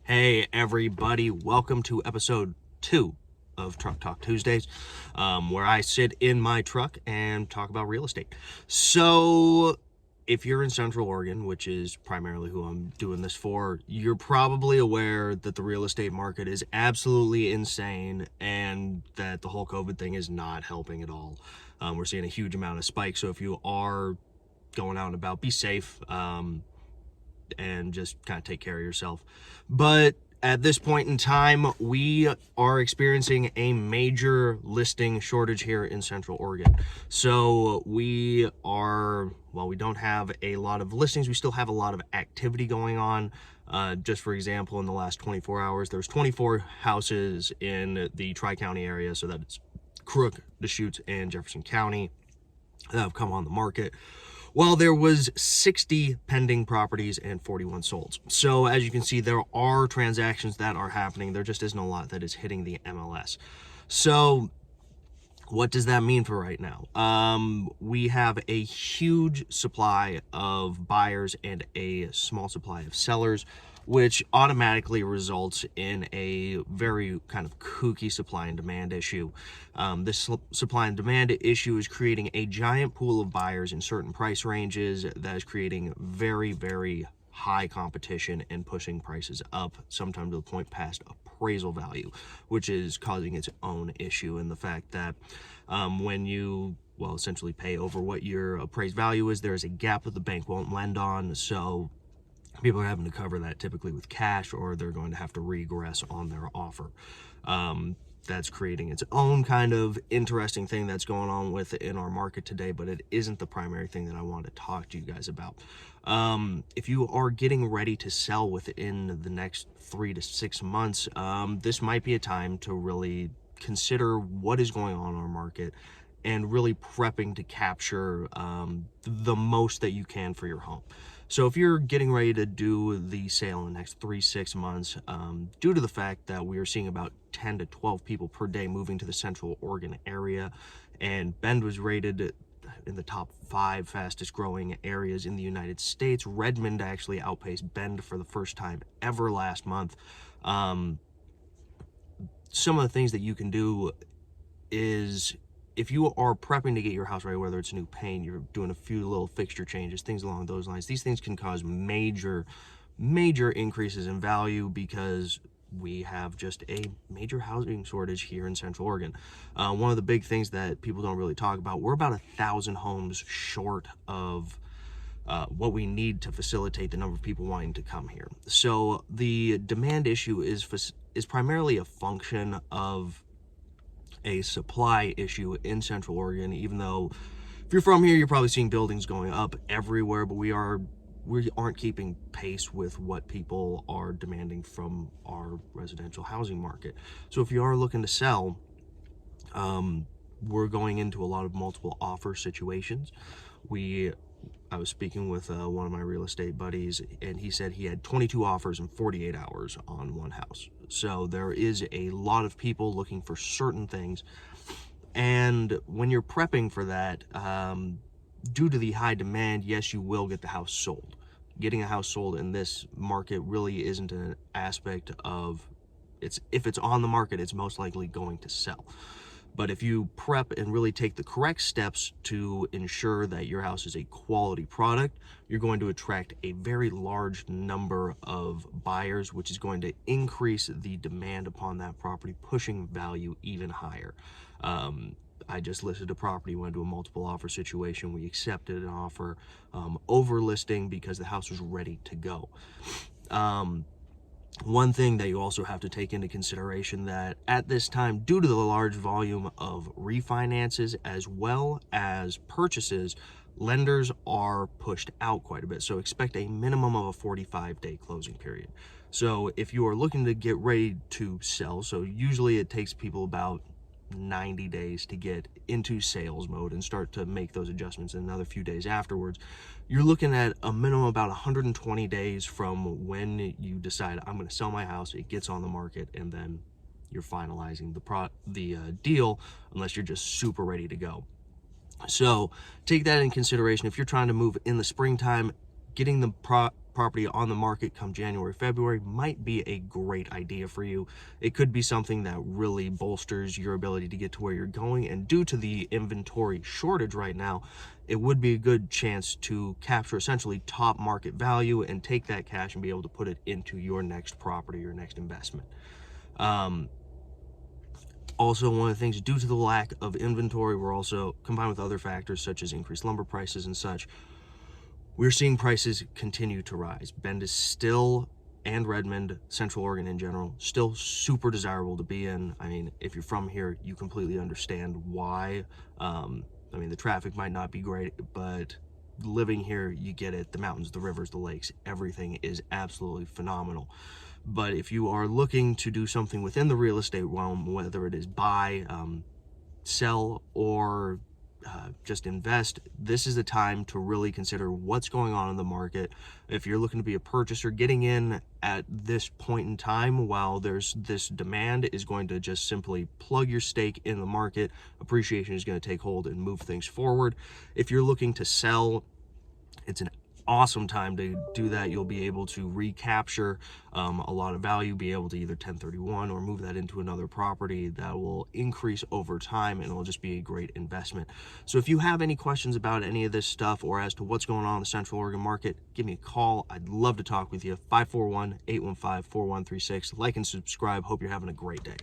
Hey everybody, welcome to episode 2 of Truck Talk Tuesdays, where I sit in my truck and talk about real estate. So if you're in Central Oregon, which is primarily who I'm doing this for, you're probably aware that the real estate market is absolutely insane and that the whole COVID thing is not helping at all. We're seeing a huge amount of spikes, so if you are going out and about, be safe. And just kind of take care of yourself. But at this point in time, we are experiencing a major listing shortage here in Central Oregon. So we don't have a lot of listings. We still have a lot of activity going on. Just for example, in the last 24 hours, there's 24 houses in the Tri-County area. So that's Crook, Deschutes, and Jefferson County that have come on the market. Well, there was 60 pending properties and 41 sold. So as you can see, there are transactions that are happening. There just isn't a lot that is hitting the MLS. So what does that mean for right now? We have a huge supply of buyers and a small supply of sellers, which automatically results in a very kind of kooky supply and demand issue. This supply and demand issue is creating a giant pool of buyers in certain price ranges that is creating very, very high competition and pushing prices up, sometimes to the point past appraisal value, which is causing its own issue in the fact that when you essentially pay over what your appraised value is, there's a gap that the bank won't lend on. So people are having to cover that typically with cash, or they're going to have to regress on their offer. That's creating its own kind of interesting thing that's going on in our market today, but it isn't the primary thing that I want to talk to you guys about. If you are getting ready to sell within the next 3 to 6 months, this might be a time to really consider what is going on in our market and really prepping to capture the most that you can for your home. So if you're getting ready to do the sale in the next 3-6 months, due to the fact that we are seeing about 10 to 12 people per day moving to the Central Oregon area, and Bend was rated in the top 5 fastest growing areas in the United States. Redmond actually outpaced Bend for the first time ever last month. Some of the things that you can do is, if you are prepping to get your house ready, whether it's new paint, you're doing a few little fixture changes, things along those lines, these things can cause major increases in value because we have just a major housing shortage here in Central Oregon. One of the big things that people don't really talk about, we're about 1,000 homes short of what we need to facilitate the number of people wanting to come here. So the demand issue is primarily a function of a supply issue in Central Oregon, even though if you're from here, you're probably seeing buildings going up everywhere, but we aren't keeping pace with what people are demanding from our residential housing market. So if you are looking to sell, we're going into a lot of multiple offer situations. I was speaking with one of my real estate buddies, and he said he had 22 offers in 48 hours on one house. So there is a lot of people looking for certain things. And when you're prepping for that, due to the high demand, yes, you will get the house sold. Getting a house sold in this market really isn't an aspect of if it's on the market, it's most likely going to sell. But if you prep and really take the correct steps to ensure that your house is a quality product, you're going to attract a very large number of buyers, which is going to increase the demand upon that property, pushing value even higher. I just listed a property, went to a multiple offer situation. We accepted an offer over listing because the house was ready to go. One thing that you also have to take into consideration, that at this time, due to the large volume of refinances as well as purchases, lenders are pushed out quite a bit. So expect a minimum of a 45-day closing period. So if you are looking to get ready to sell, so usually it takes people about 90 days to get into sales mode and start to make those adjustments, and another few days afterwards, you're looking at a minimum about 120 days from when you decide, I'm going to sell my house, it gets on the market, and then you're finalizing the deal, unless you're just super ready to go. So take that in consideration. If you're trying to move in the springtime, getting the property on the market come January, February might be a great idea for you. It could be something that really bolsters your ability to get to where you're going. And due to the inventory shortage right now, it would be a good chance to capture essentially top market value and take that cash and be able to put it into your next property, your next investment. Also, one of the things, due to the lack of inventory, we're also, combined with other factors such as increased lumber prices and such, we're seeing prices continue to rise. Bend is still, and Redmond, Central Oregon in general, still super desirable to be in. I mean, if you're from here, you completely understand why. I mean, the traffic might not be great, but living here, you get it. The mountains, the rivers, the lakes, everything is absolutely phenomenal. But if you are looking to do something within the real estate realm, whether it is buy, sell, or just invest, this is the time to really consider what's going on in the market. If you're looking to be a purchaser, getting in at this point in time while there's this demand is going to just simply plug your stake in the market. Appreciation is going to take hold and move things forward. If you're looking to sell, it's an awesome time to do that. You'll be able to recapture a lot of value, be able to either 1031 or move that into another property that will increase over time, and it'll just be a great investment. So if you have any questions about any of this stuff or as to what's going on in the Central Oregon market, give me a call. I'd love to talk with you. 541-815-4136. Like and subscribe. Hope you're having a great day.